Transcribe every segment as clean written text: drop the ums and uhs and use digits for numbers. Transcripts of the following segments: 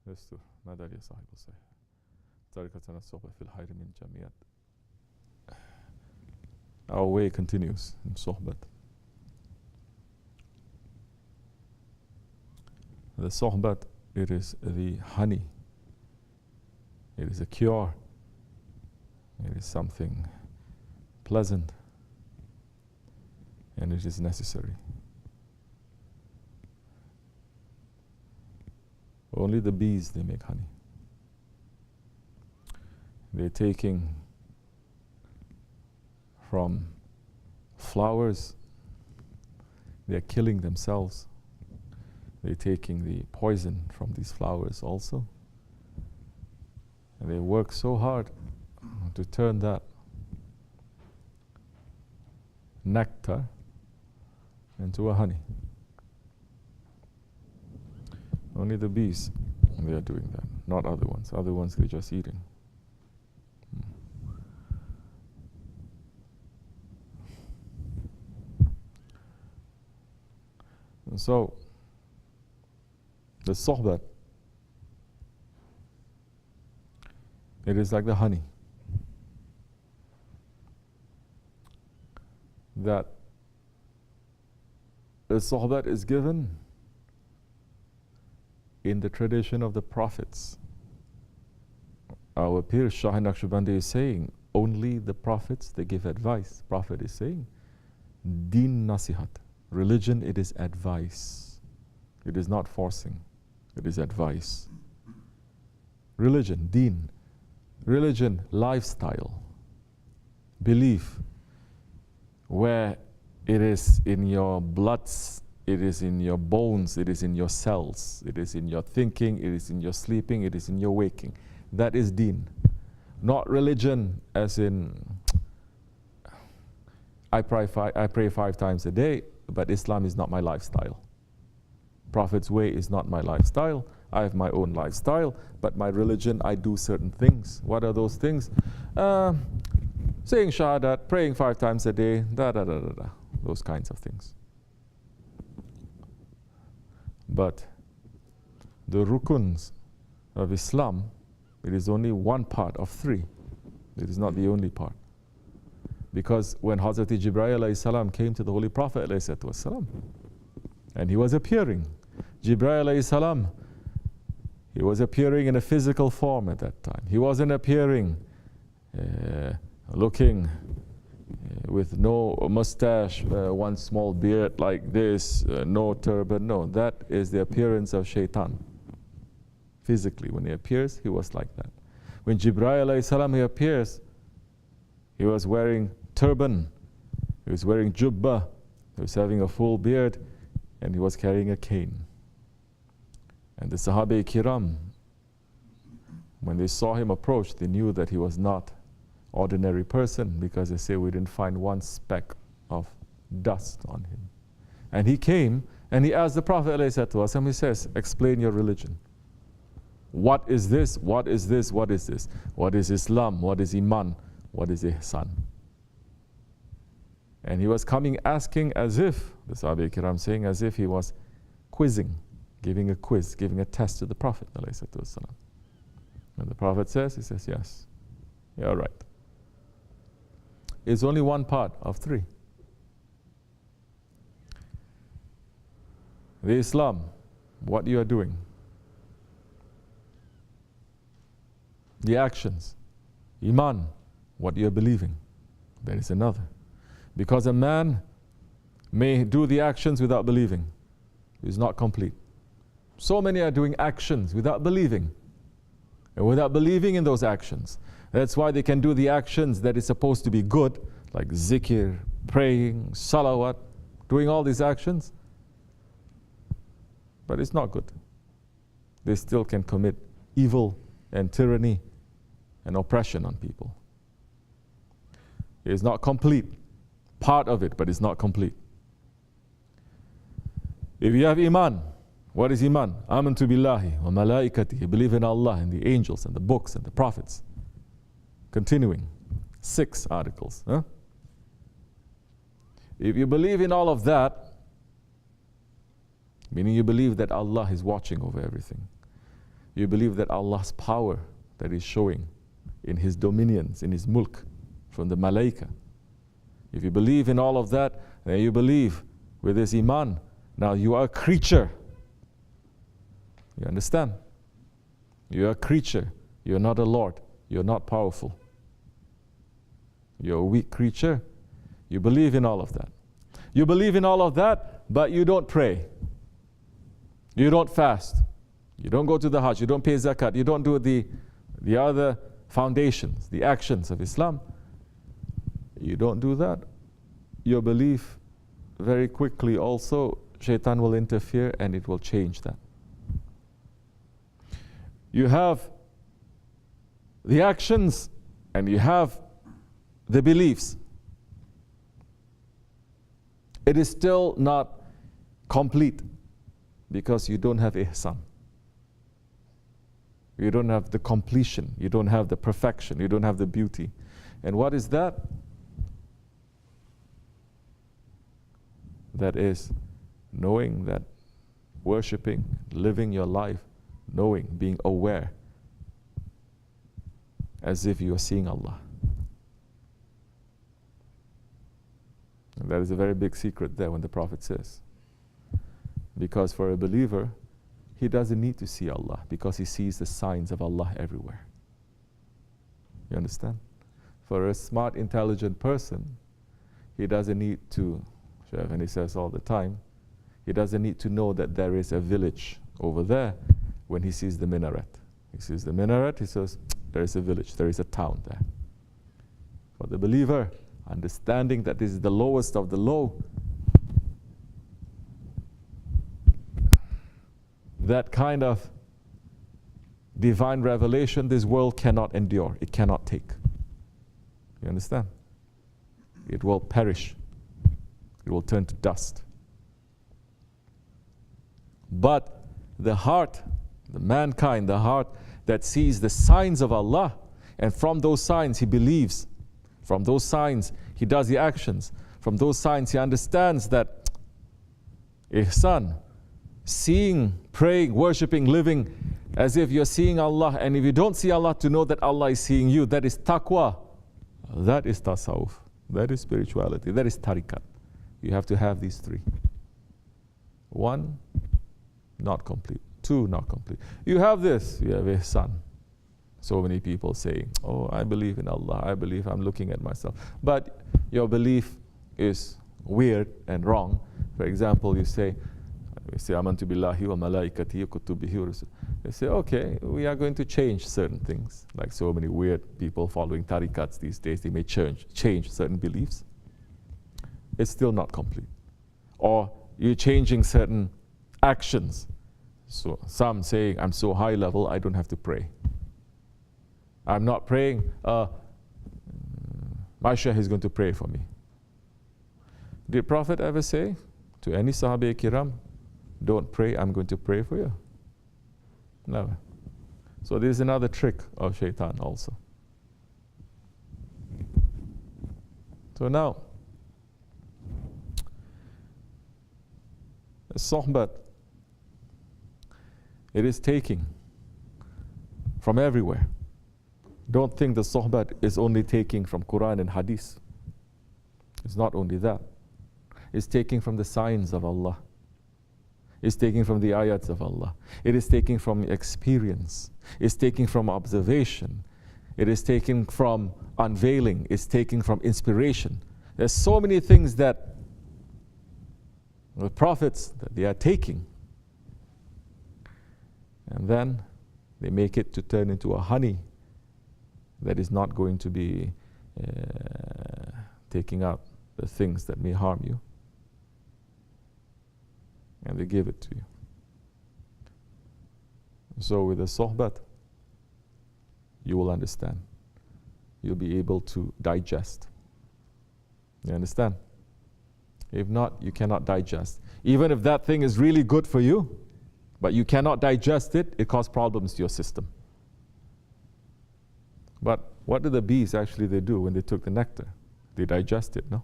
يستر مدار يا صاحب الصيف تركتنا الصحبة في الخير من جميع. Our way continues in Sohbat. The Sohbat, it is the honey. It is a cure. It is something pleasant. And it is necessary. Only the bees, they make honey. They're taking from flowers, they're killing themselves. They're taking the poison from these flowers also. And they work so hard to turn that nectar into a honey. Only the bees, they are doing that, not other ones. Other ones, they're just eating. And so, the sohbat, it is like the honey that the sohbat is given in the tradition of the prophets. Our peer Shaykh Naksibendi is saying only the prophets, they give advice. Prophet is saying Deen nasihat. Religion, it is advice. It is not forcing. It is advice. Religion, deen. Religion, lifestyle. Belief, where it is in your bloods, it is in your bones, it is in your cells, it is in your thinking, it is in your sleeping, it is in your waking. That is deen. Not religion as in, I pray 5 times a day, but Islam is not my lifestyle. Prophet's way is not my lifestyle. I have my own lifestyle, but my religion, I do certain things. What are those things? Saying shahadat, praying 5 times a day, those kinds of things. But the rukuns of Islam, it is only one part of 3. It is not the only part. Because when Hazrat Jibreel alayhi salam came to the Holy Prophet alayhi salam, and he was appearing, Jibreel alayhi salam, he was appearing in a physical form at that time. He wasn't appearing looking with no mustache, one small beard like this, no turban. No, that is the appearance of shaitan. Physically, when he appears, he was like that. When Jibreel alayhi salam, he appears, he was wearing turban, he was wearing jubbah, he was having a full beard, and he was carrying a cane. And the Sahabe Kiram, when they saw him approach, they knew that he was not ordinary person, because they say we didn't find one speck of dust on him. And he came and he asked the Prophet ﷺ, he says, explain your religion. What is this? What is this? What is this? What is Islam? What is Iman? What is Ihsan? And he was coming asking as if, the Sahabe Kiram saying, as if he was quizzing, giving a quiz, giving a test to the Prophet ﷺ. And the Prophet says, he says, yes, you're right. It's only one part of 3. The Islam, what you are doing. The actions. Iman, what you are believing. There is another. Because a man may do the actions without believing. It's not complete. So many are doing actions without believing. And without believing in those actions. That's why they can do the actions that is supposed to be good, like zikr, praying, salawat, doing all these actions. But it's not good. They still can commit evil and tyranny and oppression on people. It is not complete. Part of it, but it's not complete. If you have Iman, what is Iman? Amantu billahi wa malaikatihi. You believe in Allah and the angels and the books and the prophets. Continuing, 6 articles. If you believe in all of that, meaning you believe that Allah is watching over everything, You believe that Allah's power that He's showing in His dominions, in His mulk, from the malaika. If you believe in all of that, then you believe with this iman. Now you are a creature. You understand? You are a creature. You're not a Lord. You're not powerful. You're a weak creature. You believe in all of that. You believe in all of that, but you don't pray. You don't fast. You don't go to the Hajj. You don't pay zakat. You don't do the other foundations, the actions of Islam. You don't do that. Your belief very quickly also, shaitan will interfere and it will change that. You have the actions and you have the beliefs. It is still not complete because you don't have ihsan. You don't have the completion. You don't have the perfection. You don't have the beauty. And what is that? That is knowing that, worshipping, living your life, knowing, being aware, as if you are seeing Allah. And that is a very big secret there when the Prophet says. Because for a believer, he doesn't need to see Allah because he sees the signs of Allah everywhere. You understand? For a smart, intelligent person, he doesn't need to, and he says all the time, he doesn't need to know that there is a village over there when he sees the minaret. He sees the minaret, he says, there is a village, there is a town there. For the believer, understanding that this is the lowest of the low, that kind of divine revelation this world cannot endure, it cannot take. You understand? It will perish. It will turn to dust. But the heart, the mankind, the heart that sees the signs of Allah, and from those signs he believes, from those signs he does the actions, from those signs he understands that ihsan, seeing, praying, worshipping, living as if you're seeing Allah, and if you don't see Allah, to know that Allah is seeing you, that is taqwa, that is tasawwuf, that is spirituality, that is tariqat. You have to have these three. One, not complete. Two, not complete. You have this, you have ihsan. So many people saying, oh, I believe in Allah, I believe, I'm looking at myself. But your belief is weird and wrong. For example, you say, amantu billahi wa malaikatihi wa kutubihi wa rusul. They say, okay, we are going to change certain things. Like so many weird people following tariqats these days, they may change certain beliefs. It's still not complete. Or you're changing certain actions. So some saying, I'm so high level, I don't have to pray. I'm not praying, my Shaykh is going to pray for me. Did Prophet ever say to any Sahabi Kiram, don't pray, I'm going to pray for you? Never. So this is another trick of shaitan also. So now, sohbat, it is taking from everywhere. Don't think the sohbat is only taking from Quran and Hadith. It's not only that. It's taking from the signs of Allah. It's taking from the ayats of Allah. It is taking from experience. It's taking from observation. It is taking from unveiling. It's taking from inspiration. There's so many things that the prophets, that they are taking. And then they make it to turn into a honey that is not going to be taking out the things that may harm you. And they give it to you. So with the sohbat, you will understand. You'll be able to digest. You understand? If not, you cannot digest. Even if that thing is really good for you, but you cannot digest it, it causes problems to your system. But what do the bees actually do when they took the nectar? They digest it, no?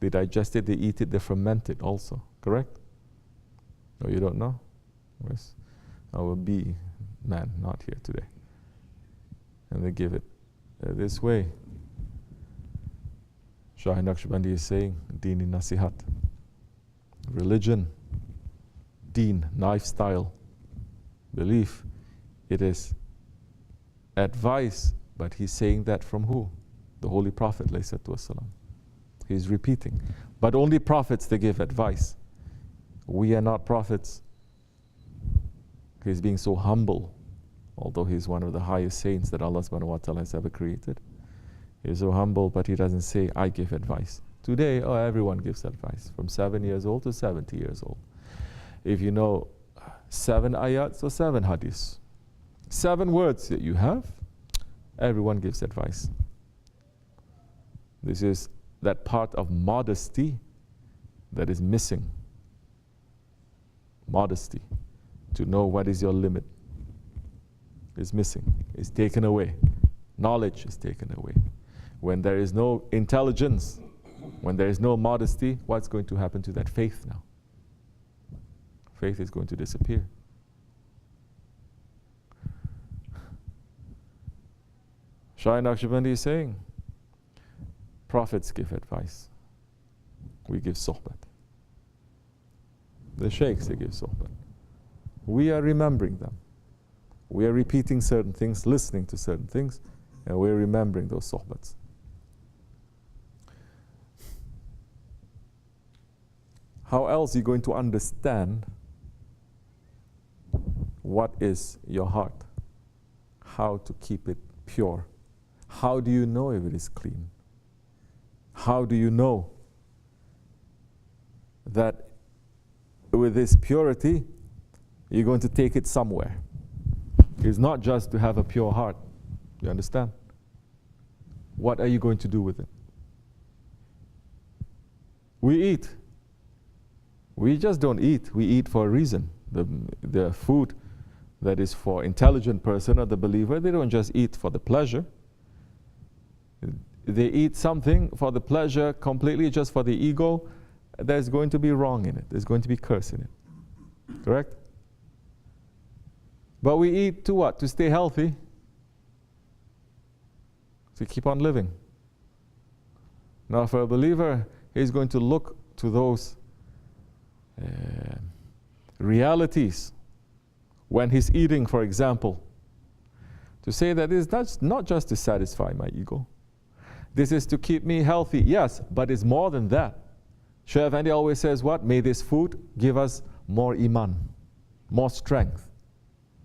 They digest it, they eat it, they ferment it also, correct? No, you don't know? Yes. Our bee man, not here today. And they give it this way. Shaykh Naksibendi is saying, Deen in Nasihat. Religion, deen, lifestyle, belief, it is advice, but he's saying that from who? The Holy Prophet ﷺ. He's repeating. But only prophets, they give advice. We are not prophets. He's being so humble, although he's one of the highest saints that Allah subhanahu wa ta'ala has ever created. He's so humble, but he doesn't say, I give advice. Today, everyone gives advice, from 7 years old to 70 years old. If you know 7 ayats or 7 hadiths, 7 words that you have, everyone gives advice. This is that part of modesty that is missing. Modesty, to know what is your limit, is missing, is taken away. Knowledge is taken away. When there is no intelligence, when there is no modesty, what's going to happen to that faith now? Faith is going to disappear. Shaykh Nakshibendi is saying, prophets give advice. We give sohbat. The sheikhs, they give sohbat. We are remembering them. We are repeating certain things, listening to certain things, and we are remembering those sohbats. How else are you going to understand what is your heart? How to keep it pure? How do you know if it is clean? How do you know that with this purity, you're going to take it somewhere? It's not just to have a pure heart. You understand? What are you going to do with it? We eat. We just don't eat. We eat for a reason. The food that is for intelligent person or the believer, they don't just eat for the pleasure. They eat something for the pleasure completely, just for the ego. There's going to be wrong in it. There's going to be curse in it. Correct? But we eat to what? To stay healthy. To keep on living. Now for a believer, he's going to look to those realities when he's eating, for example, to say that it's not just to satisfy my ego. This is to keep me healthy, yes, but it's more than that. Shaykh Efendi always says what? May this food give us more iman, more strength.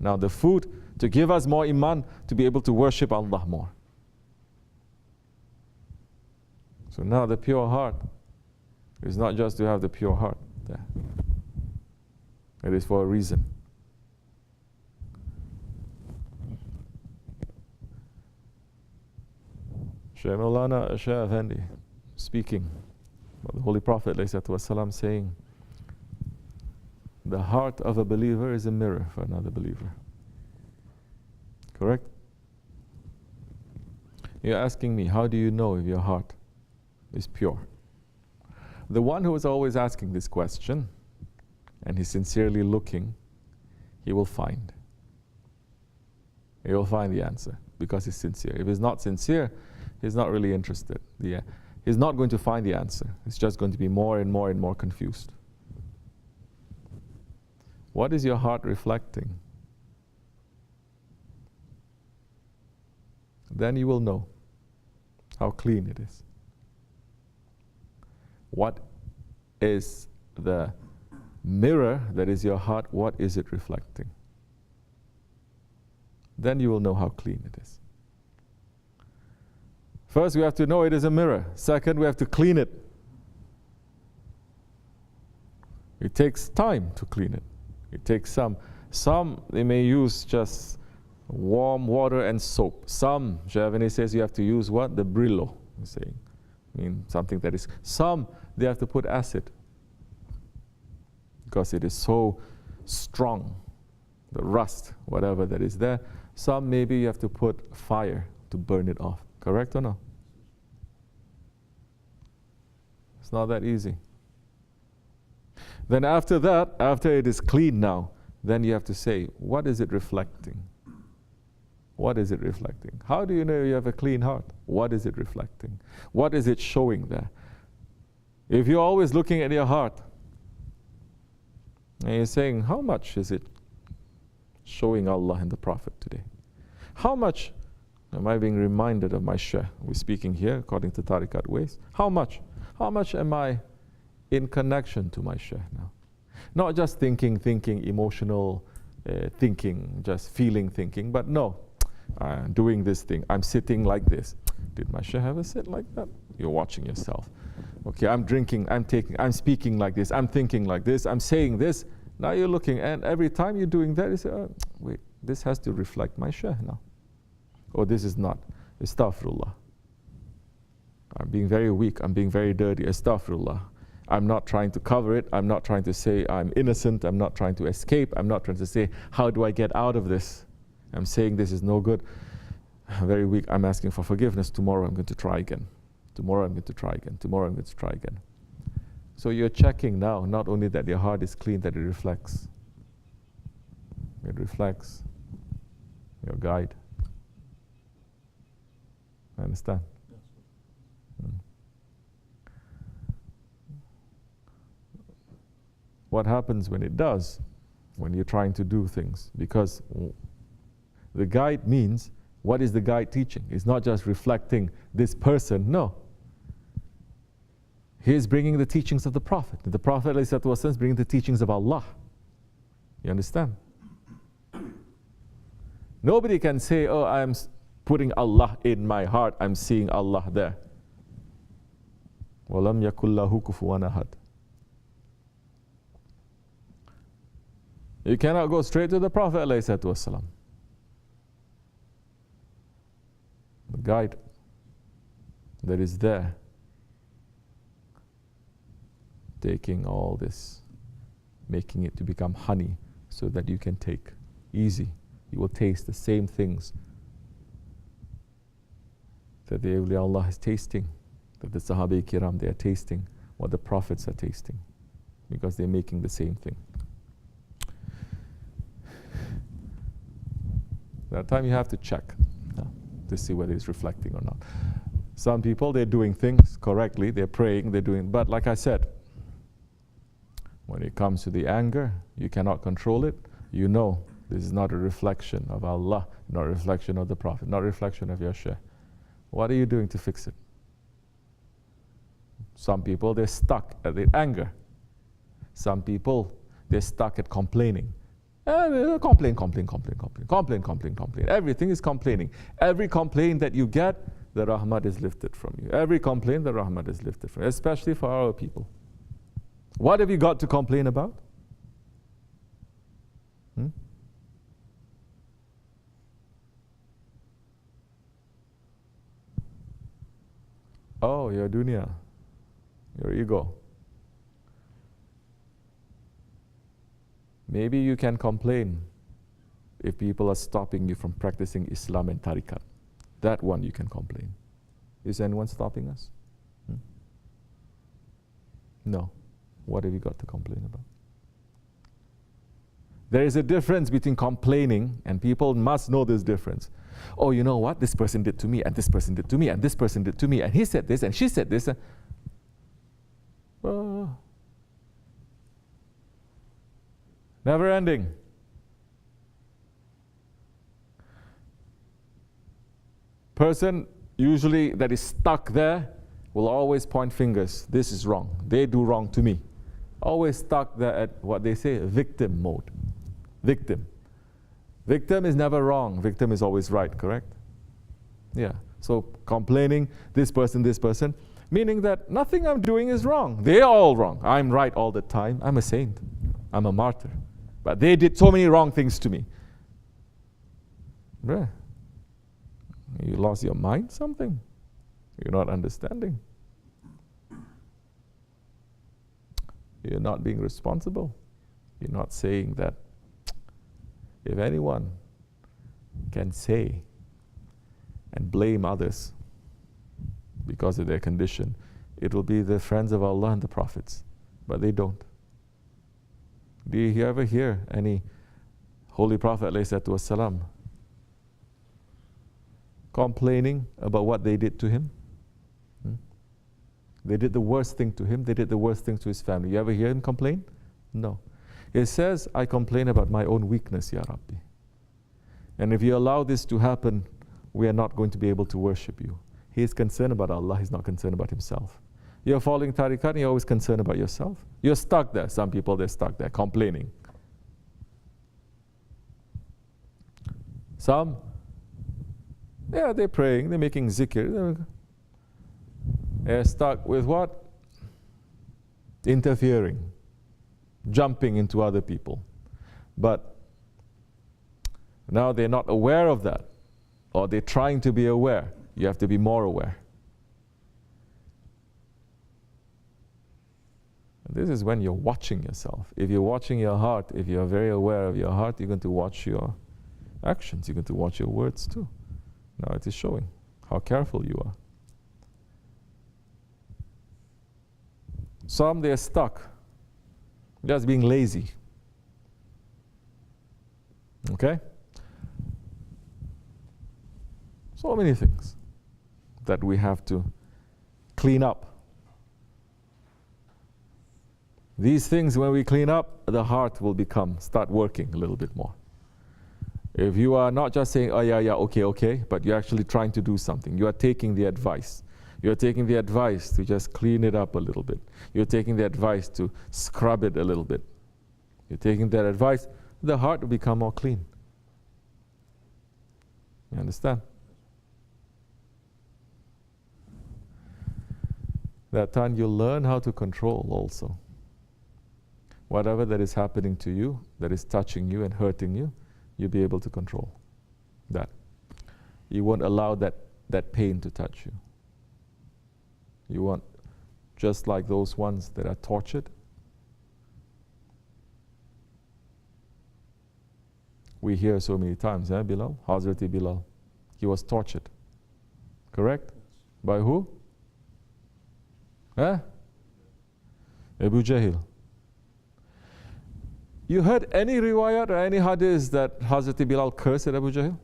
Now the food to give us more iman, to be able to worship Allah more. So now the pure heart is not just to have the pure heart there. It is for a reason. Shaykh Maulana Shaykh Efendi speaking about the Holy Prophet ﷺ saying, the heart of a believer is a mirror for another believer. Correct? You're asking me, how do you know if your heart is pure? The one who is always asking this question, and he's sincerely looking, he will find. He will find the answer, because he's sincere. If he's not sincere, he's not really interested. He's not going to find the answer. He's just going to be more and more and more confused. What is your heart reflecting? Then you will know how clean it is. What is the mirror that is your heart? What is it reflecting? Then you will know how clean it is. First, we have to know it is a mirror. Second, we have to clean it. It takes time to clean it. It takes some they may use just warm water and soap. Some, Shaykh says you have to use what? The Brillo, he's saying. I mean, something that is, some they have to put acid because it is so strong, the rust, whatever that is there. Some maybe you have to put fire to burn it off. Correct or no? It's not that easy. Then after that, after it is clean now, then you have to say, what is it reflecting? What is it reflecting? How do you know you have a clean heart? What is it reflecting? What is it showing there? If you're always looking at your heart, and you're saying, how much is it showing Allah and the Prophet today? How much am I being reminded of my Shaykh? We're speaking here according to Tariqat ways. How much? How much am I in connection to my Shaykh now? Not just thinking, emotional thinking, just feeling thinking, but no, I'm doing this thing. I'm sitting like this. Did my Shaykh ever sit like that? You're watching yourself. Okay, I'm drinking, I'm speaking like this, I'm thinking like this, I'm saying this. Now you're looking, and every time you're doing that, you say, oh, wait, this has to reflect my Shaykh now. Or this is not. Astaghfirullah. I'm being very weak, I'm being very dirty. Astaghfirullah. I'm not trying to cover it. I'm not trying to say I'm innocent. I'm not trying to escape. I'm not trying to say, how do I get out of this? I'm saying this is no good. I'm very weak. I'm asking for forgiveness. Tomorrow I'm going to try again. Tomorrow I'm going to try again. Tomorrow I'm going to try again. So you're checking now, not only that your heart is clean, that it reflects. It reflects your guide. Understand? What happens when it does, when you're trying to do things? Because the guide means, what is the guide teaching? It's not just reflecting this person, no. He's bringing the teachings of the Prophet. The Prophet ﷺ is bringing the teachings of Allah. You understand? Nobody can say, oh, I'm putting Allah in my heart, I'm seeing Allah there. وَلَمْ يَكُنْ لَهُ كُفُوًا أَحَدٌ. You cannot go straight to the Prophet ﷺ. The guide that is there, taking all this, making it to become honey so that you can take easy. You will taste the same things that the awliya Allah is tasting, that the Sahabi Kiram, they are tasting what the Prophets are tasting, because they're making the same thing. That time you have to check to see whether it's reflecting or not. Some people, they're doing things correctly, they're praying, they're doing, but like I said, when it comes to the anger, you cannot control it. You know this is not a reflection of Allah, not a reflection of the Prophet, not a reflection of your Shaykh. What are you doing to fix it? Some people, they're stuck at the anger. Some people, they're stuck at complaining. Complain. Everything is complaining. Every complaint that you get, the rahmat is lifted from you. Every complaint, the rahmat is lifted from you, especially for our people. What have you got to complain about? Oh, your dunya, your ego. Maybe you can complain if people are stopping you from practicing Islam and Tariqat. That one you can complain. Is anyone stopping us? No. What have you got to complain about? There is a difference between complaining, and people must know this difference. Oh, you know what? This person did to me, and this person did to me, and this person did to me, and he said this, and she said this. Never ending. Person usually that is stuck there will always point fingers. This is wrong. They do wrong to me. Always stuck there at what they say, victim mode. Victim. Victim is never wrong. Victim is always right, correct? Yeah. So complaining, this person, meaning that nothing I'm doing is wrong. They're all wrong. I'm right all the time. I'm a saint. I'm a martyr. But they did so many wrong things to me. Bruh. You lost your mind, something? You're not understanding. You're not being responsible. You're not saying that if anyone can say and blame others because of their condition, it will be the friends of Allah and the Prophets. But they don't. Do you ever hear any Holy Prophet ﷺ complaining about what they did to him. They did the worst thing to him. They did the worst thing to his family. You ever hear him complain? No. He says, I complain about my own weakness, Ya Rabbi. And if you allow this to happen, we are not going to be able to worship you. He is concerned about Allah. He's not concerned about himself. You're following tariqat and you're always concerned about yourself. You're stuck there. Some people, they're stuck there, complaining. Some, yeah, they're praying, they're making zikr. They're stuck with what? Interfering, jumping into other people. But now they're not aware of that, or they're trying to be aware. You have to be more aware. And this is when you're watching yourself. If you're watching your heart, if you're very aware of your heart, you're going to watch your actions. You're going to watch your words too. Now it is showing how careful you are. Some, they're stuck, just being lazy. Okay? So many things that we have to clean up. These things, when we clean up, the heart will start working a little bit more. If you are not just saying, oh yeah, okay, but you're actually trying to do something. You are taking the advice. You're taking the advice to just clean it up a little bit. You're taking the advice to scrub it a little bit. You're taking that advice, the heart will become more clean. You understand? That time you'll learn how to control also. Whatever that is happening to you, that is touching you and hurting you, you'll be able to control that. You won't allow that pain to touch you. You won't, just like those ones that are tortured. We hear so many times, Bilal? Hazrati Bilal. He was tortured. Correct? By who? Abu Jahl. You heard any riwayat or any hadith that Hazrati Bilal cursed at Abu Jahl?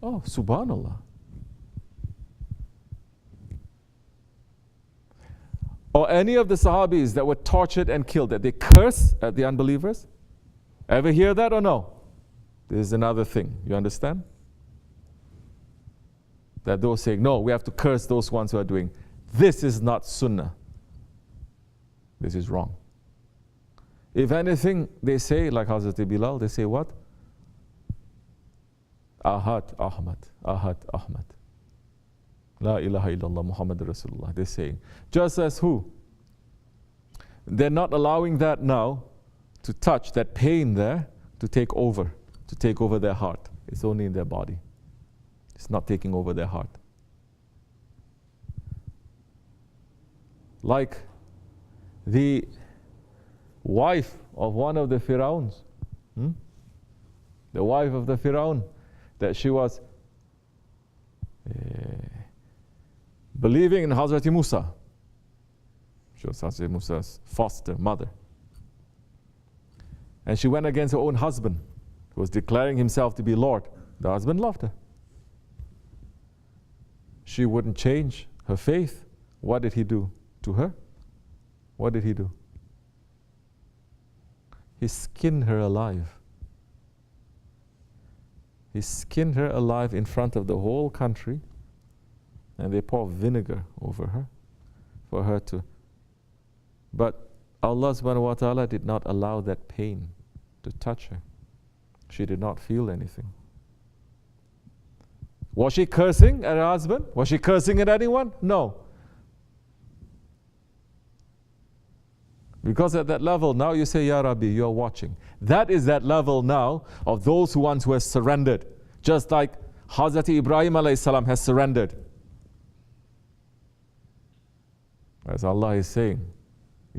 Oh, subhanallah. Or any of the Sahabis that were tortured and killed, that they curse at the unbelievers? Ever hear that or no? This is another thing. You understand? That those saying, no, we have to curse those ones who are doing. This is not sunnah. This is wrong. If anything, they say, like Hazrati Bilal, they say what? Ahad Ahmad, Ahad Ahmad. La ilaha illallah Muhammad Rasulullah. They're saying. Just as who? They're not allowing that now to touch that pain there to take over their heart. It's only in their body. It's not taking over their heart. Like the wife of one of the Fir'auns. The wife of the Fir'aun, that she was believing in Hazrati Musa. She was Hazrati Musa's foster mother. And she went against her own husband, who was declaring himself to be Lord. The husband loved her. She wouldn't change her faith. What did he do to her? What did he do? He skinned her alive. He skinned her alive in front of the whole country, and they poured vinegar over her for her to. But Allah subhanahu wa ta'ala did not allow that pain to touch her. She did not feel anything. Was she cursing at her husband? Was she cursing at anyone? No. Because at that level, now you say, Ya Rabbi, you are watching. That is that level now of those who once were surrendered. Just like Hazrati Ibrahim alayhi salam has surrendered. As Allah is saying,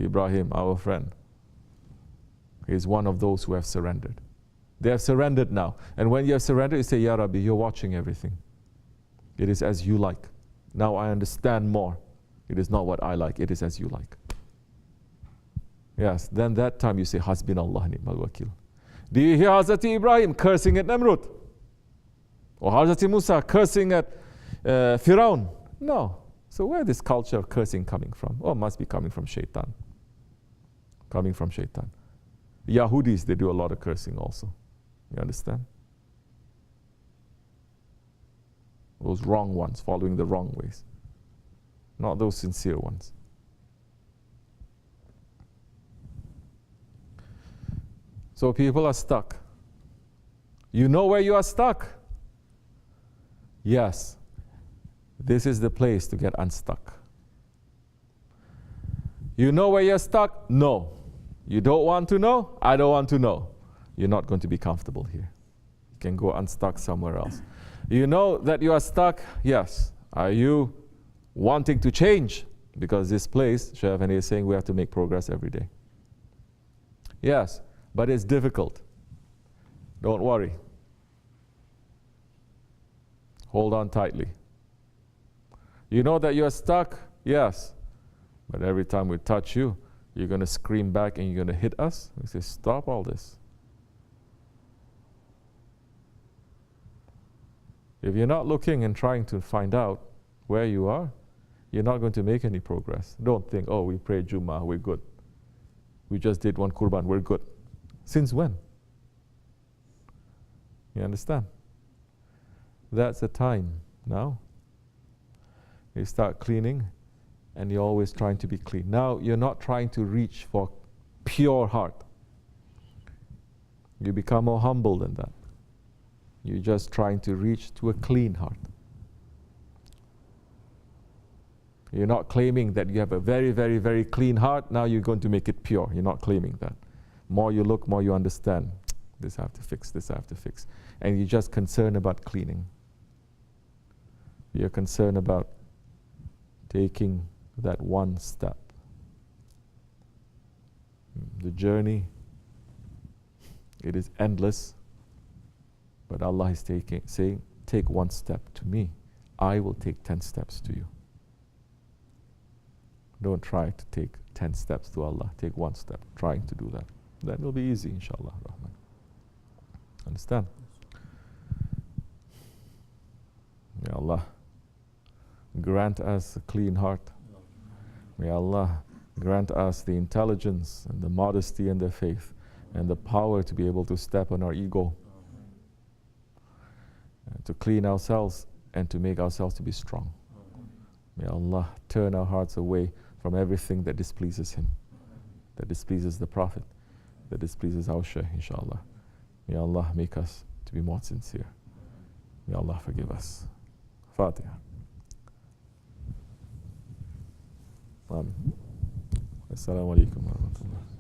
Ibrahim, our friend, he is one of those who have surrendered. They have surrendered now. And when you have surrendered, you say, Ya Rabbi, you're watching everything. It is as you like. Now I understand more. It is not what I like, it is as you like. Yes, then that time you say, Hasbinallah ni'mal wakil. Do you hear Hazrat Ibrahim cursing at Namrud? Or Hazrat Musa cursing at Firaun? No. So where is this culture of cursing coming from? Oh, it must be coming from Shaitan. Coming from Shaitan. Yahudis, they do a lot of cursing also. You understand? Those wrong ones, following the wrong ways. Not those sincere ones. So people are stuck. You know where you are stuck? Yes. This is the place to get unstuck. You know where you're stuck? No. You don't want to know? I don't want to know. You're not going to be comfortable here. You can go unstuck somewhere else. You know that you are stuck? Yes. Are you wanting to change? Because this place, Shaykh Efendi is saying we have to make progress every day. Yes, but it's difficult. Don't worry. Hold on tightly. You know that you're stuck? Yes. But every time we touch you, you're going to scream back and you're going to hit us. We say, stop all this. If you're not looking and trying to find out where you are, you're not going to make any progress. Don't think, oh, we prayed Jummah, we're good. We just did one Qurban, we're good. Since when? You understand? That's the time now. You start cleaning and you're always trying to be clean. Now you're not trying to reach for pure heart. You become more humble than that. You're just trying to reach to a clean heart. You're not claiming that you have a very, very, very clean heart. Now you're going to make it pure. You're not claiming that. More you look, more you understand. This I have to fix, this I have to fix. And you're just concerned about cleaning. You're concerned about taking that one step. The journey, it is endless. But Allah is saying, take one step to me. I will take 10 steps to you. Don't try to take 10 steps to Allah. Take one step, trying to do that. That will be easy, inshallah. Rahman. Understand? May Allah grant us a clean heart. May Allah grant us the intelligence and the modesty and the faith and the power to be able to step on our ego, and to clean ourselves and to make ourselves to be strong. May Allah turn our hearts away from everything that displeases Him, that displeases the Prophet, that displeases our Shaykh, inshallah. May Allah make us to be more sincere. May Allah forgive us. Fatiha. Amin. Assalamu alaikum wa rahmatullah.